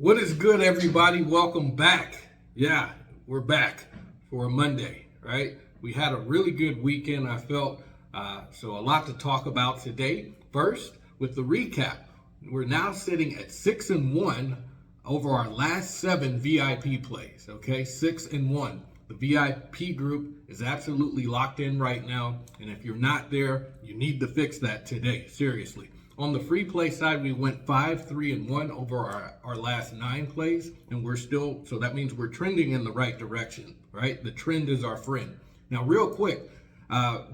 What is good, everybody? Welcome back. Yeah, we're back for a Monday, right? We had a really good weekend, I felt. So a lot to talk about today. First, with the recap, we're now sitting at 6-1 over our last 7 VIP plays. Okay, 6-1. The VIP group is absolutely locked in right now, and if you're not there, you need to fix that today. Seriously. On the free play side, we went 5-3-1 over our last 9 plays, and so that means we're trending in the right direction, right? The trend is our friend. Now, real quick,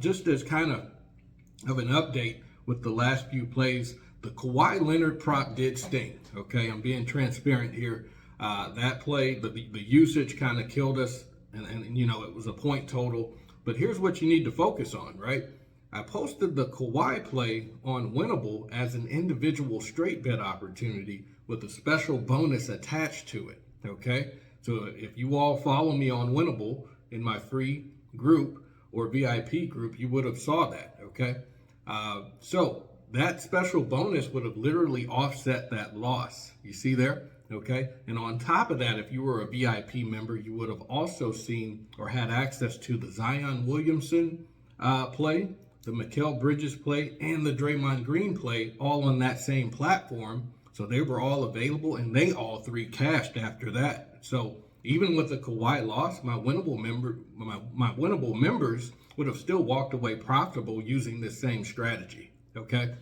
just as kind of an update with the last few plays, the Kawhi Leonard prop did sting, okay? I'm being transparent here. That play, the usage kind of killed us, and it was a point total. But here's what you need to focus on, right? I posted the Kawhi play on Winnable as an individual straight bet opportunity with a special bonus attached to it, okay? So if you all follow me on Winnable in my free group or VIP group, you would have saw that, okay? So that special bonus would have literally offset that loss. You see there? Okay. And on top of that, if you were a VIP member, you would have also seen or had access to the Zion Williamson play, the Mikal Bridges play, and the Draymond Green play, all on that same platform. So they were all available, and they all 3 cashed after that. So even with the Kawhi loss, my winnable members would have still walked away profitable using this same strategy. Okay.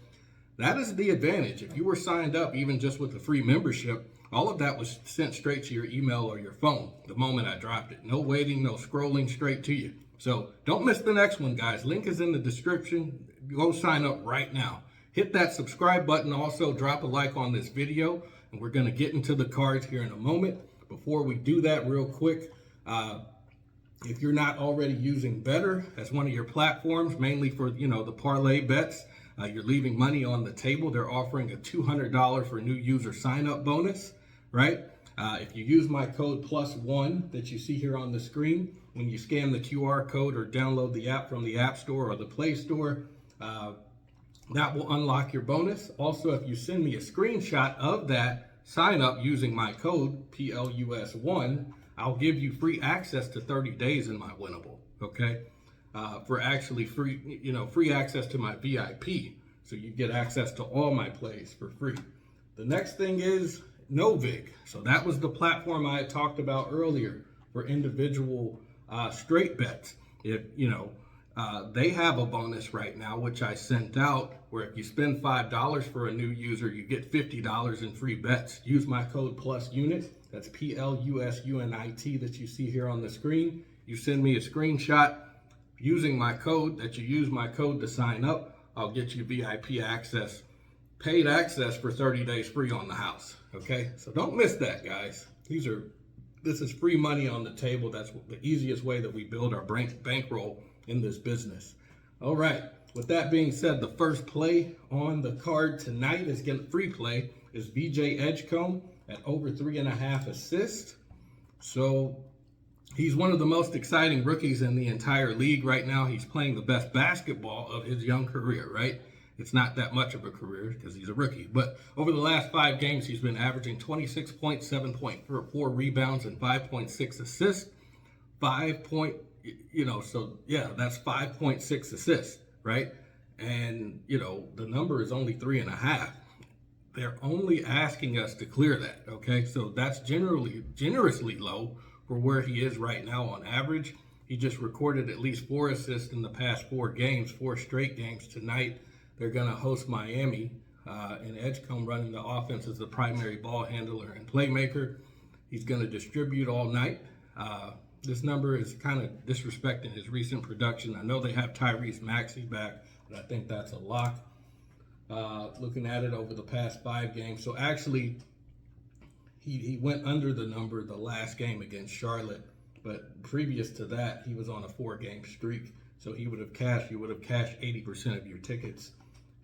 That is the advantage. If you were signed up, even just with the free membership, all of that was sent straight to your email or your phone the moment I dropped it. No waiting, no scrolling, straight to you. So don't miss the next one, guys. Link is in the description. Go sign up right now. Hit that subscribe button. Also, drop a like on this video. And we're going to get into the cards here in a moment. Before we do that, real quick, if you're not already using Better as one of your platforms, mainly for, the parlay bets, you're leaving money on the table. They're offering a $200 for new user sign-up bonus, right? If you use my code +1 that you see here on the screen, when you scan the QR code or download the app from the App Store or the Play Store, that will unlock your bonus. Also, if you send me a screenshot of that sign-up using my code PLUS1, I'll give you free access to 30 days in my Winnable, okay? For actually free access to my VIP. So you get access to all my plays for free. The next thing is Novig. So that was the platform I had talked about earlier for individual straight bets. They have a bonus right now, which I sent out, where if you spend $5 for a new user, you get $50 in free bets. Use my code PLUSUNIT. That's PLUSUNIT that you see here on the screen. You send me a screenshot using my code, that you use my code to sign up, I'll get you VIP access, paid access for 30 days free on the house, okay? So don't miss that, guys. This is free money on the table. That's the easiest way that we build our bankroll in this business. All right, with that being said, the first play on the card tonight is getting free play is VJ Edgecombe at over 3.5 assists. So he's one of the most exciting rookies in the entire league right now. He's playing the best basketball of his young career, right? It's not that much of a career because he's a rookie. But over the last 5 games, he's been averaging 26 points, 7.4 rebounds, and 5.6 assists. That's 5.6 assists, right? And, the number is only 3.5. They're only asking us to clear that, okay? So that's generously low for where he is right now on average. He just recorded at least 4 assists in the past 4 games, 4 straight games. Tonight, they're going to host Miami, and Edgecombe running the offense as the primary ball handler and playmaker. He's going to distribute all night. This number is kind of disrespecting his recent production. I know they have Tyrese Maxey back, but I think that's a lock. Looking at it over the past 5 games. So actually, he went under the number the last game against Charlotte, but previous to that, he was on a 4-game streak. So you would have cashed 80% of your tickets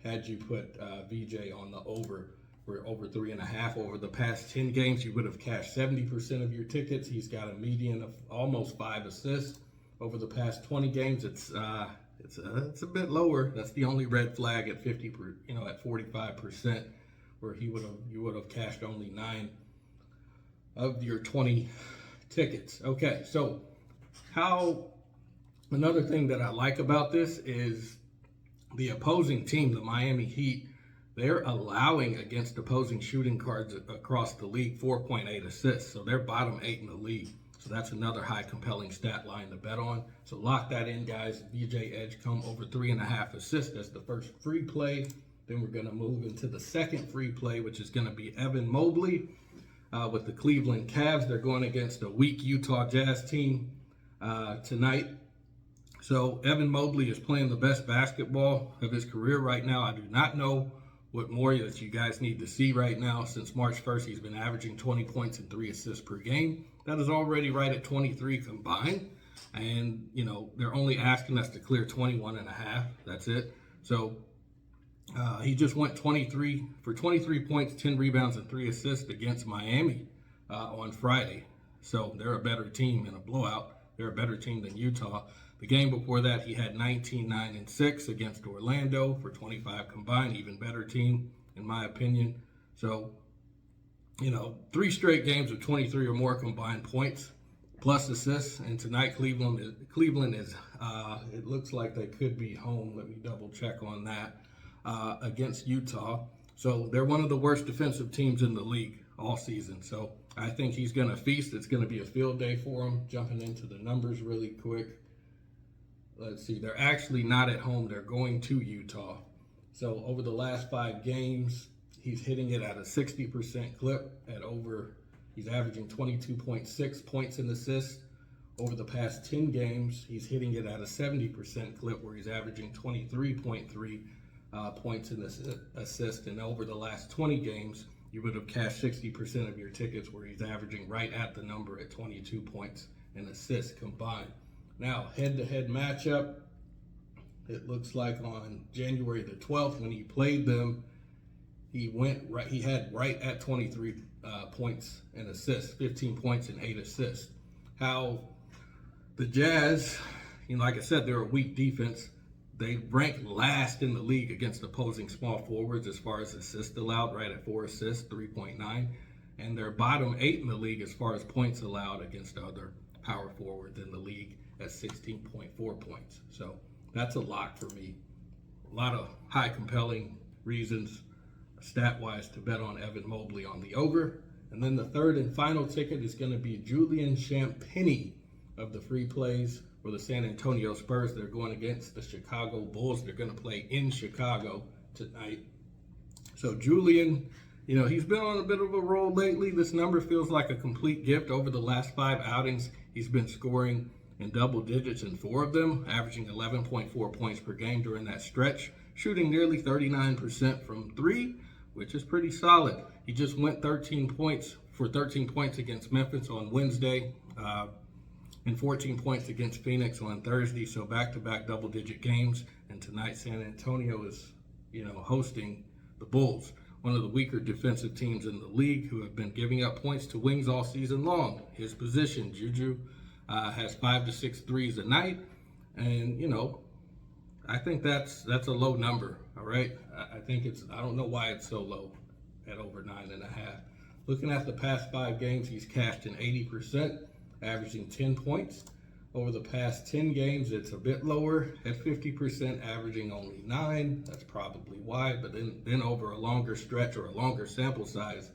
had you put VJ on the over for over 3.5. Over the past 10 games, you would have cashed 70% of your tickets. He's got a median of almost 5 assists. Over the past 20 games, it's a bit lower. That's the only red flag at 45%, where you would have cashed only 9. of your 20 tickets. Okay, so another thing that I like about this is the opposing team, the Miami Heat, they're allowing against opposing shooting guards across the league 4.8 assists. So they're bottom 8 in the league. So that's another high compelling stat line to bet on. So lock that in, guys. VJ Edgecombe over 3.5 assists. That's the first free play. Then we're going to move into the second free play, which is going to be Evan Mobley with the Cleveland Cavs. They're going against a weak Utah Jazz team tonight. So Evan Mobley is playing the best basketball of his career right now. I do not know what more that you guys need to see right now. Since March 1st, he's been averaging 20 points and 3 assists per game. That is already right at 23 combined. And, you know, they're only asking us to clear 21.5. That's it. So he just went 23 points, 10 rebounds, and 3 assists against Miami on Friday. So they're a better team in a blowout. They're a better team than Utah. The game before that, he had 19, 9, and 6 against Orlando for 25 combined. Even better team, in my opinion. So, you know, 3 straight games of 23 or more combined points plus assists. And tonight, Cleveland is it looks like they could be home. Let me double check on that against Utah. So they're one of the worst defensive teams in the league all season. So I think he's going to feast. It's going to be a field day for him. Jumping into the numbers really quick. Let's see, they're actually not at home. They're going to Utah. So over the last 5 games, he's hitting it at a 60% clip he's averaging 22.6 points and assists. Over the past 10 games, he's hitting it at a 70% clip where he's averaging 23.3 points and assists. And over the last 20 games, you would have cashed 60% of your tickets where he's averaging right at the number at 22 points and assists combined. Now, head-to-head matchup, it looks like on January the 12th when he played them, he had right at 23 points and assists, 15 points and 8 assists. How the Jazz, you know, like I said, they're a weak defense. They rank last in the league against opposing small forwards as far as assists allowed, right at 4 assists, 3.9. And they're bottom 8 in the league as far as points allowed against other power forwards in the league at 16.4 points. So that's a lock for me. A lot of high compelling reasons stat-wise to bet on Evan Mobley on the over. And then the third and final ticket is going to be Julian Champagnie of the free plays for the San Antonio Spurs. They're going against the Chicago Bulls. They're going to play in Chicago tonight. So Julian, you know, he's been on a bit of a roll lately. This number feels like a complete gift. Over the last 5 outings, he's been scoring in double digits in 4 of them, averaging 11.4 points per game during that stretch, shooting nearly 39% from 3, which is pretty solid. He just went 13 points against Memphis on Wednesday, and 14 points against Phoenix on Thursday. So back-to-back double-digit games. And tonight, San Antonio is, you know, hosting the Bulls, one of the weaker defensive teams in the league, who have been giving up points to wings all season long. His position, Juju, has 5 to 6 threes a night, and you know, I think that's a low number. All right, I think I don't know why it's so low at over 9.5. Looking at the past 5 games, he's cashed in 80%, averaging 10 points. Over the past 10 games, it's a bit lower at 50%, averaging only 9. That's probably why. But then over a longer stretch or a longer sample size,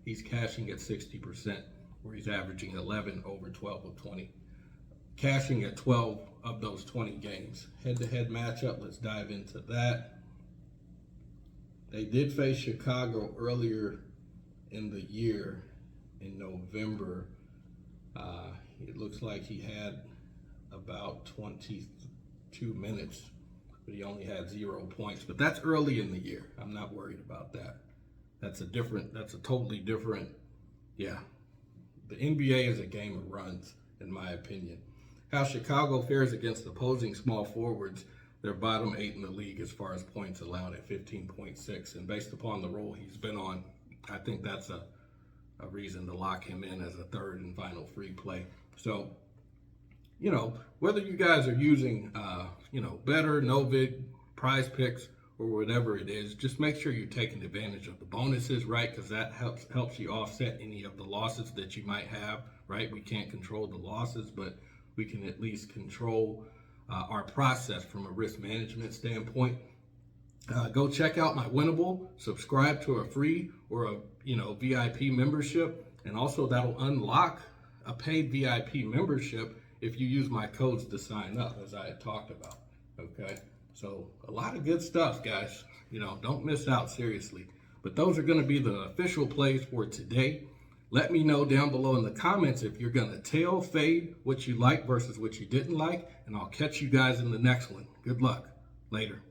he's cashing at 60%, where he's averaging 11 over 12 of 20. Cashing at 12 of those 20 games. Head-to-head matchup, let's dive into that. They did face Chicago earlier in the year in November. It looks like he had about 22 minutes, but he only had 0 points. But that's early in the year. I'm not worried about that. That's a totally different, yeah. The NBA is a game of runs, in my opinion. How Chicago fares against opposing small forwards, they're bottom 8 in the league as far as points allowed at 15.6. And based upon the role he's been on, I think that's a reason to lock him in as a third and final free play. So, you know, whether you guys are using, Better, Novig, PrizePicks, or whatever it is, just make sure you're taking advantage of the bonuses, right? Because that helps you offset any of the losses that you might have, right? We can't control the losses, but we can at least control our process from a risk management standpoint. Go check out my Winnable, subscribe to a free or a VIP membership, and also that'll unlock a paid VIP membership if you use my codes to sign up, as I had talked about. Okay, so a lot of good stuff, guys. Don't miss out, seriously. But those are going to be the official plays for today. Let me know down below in the comments if you're going to tail fade what you like versus what you didn't like, and I'll catch you guys in the next one. Good luck. Later.